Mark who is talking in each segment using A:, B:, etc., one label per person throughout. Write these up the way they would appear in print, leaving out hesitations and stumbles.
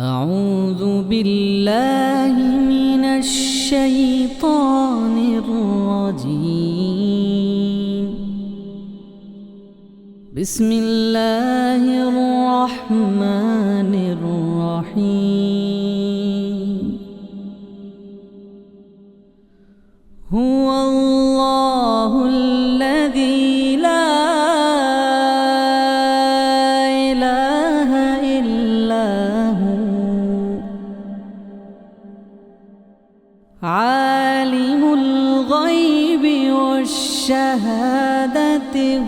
A: أعوذ بالله من الشيطان الرجيم. بسم الله الرحمن الرحيم. هو الله الذي لا إله إلا هو عالم الغيب والشهادة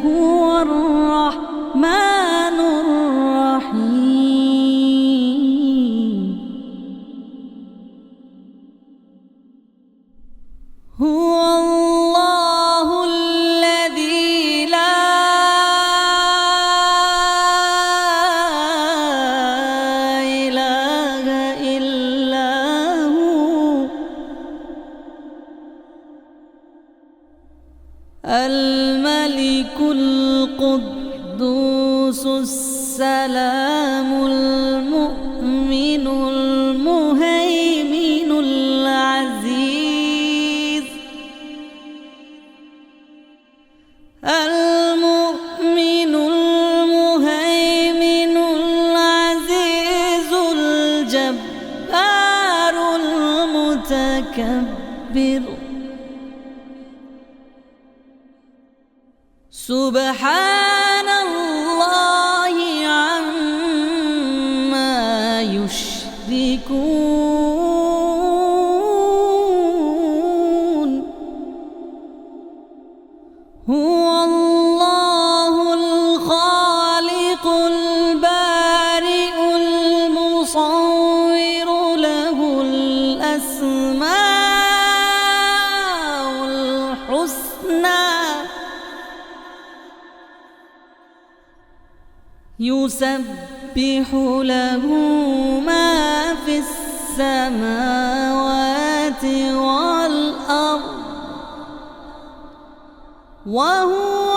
A: هو الرحمن الرحيم. هو الله الذي لا إله إلا هو الملك القدوس السلام المؤمن المهيمن العزيز المؤمن المهيمن العزيز الجبار المتكبر. سبحان الله عما يشركون. هو الله الخالق البارئ المصور له الأسماء الحسنى يسبح له ما في السماوات والأرض وهو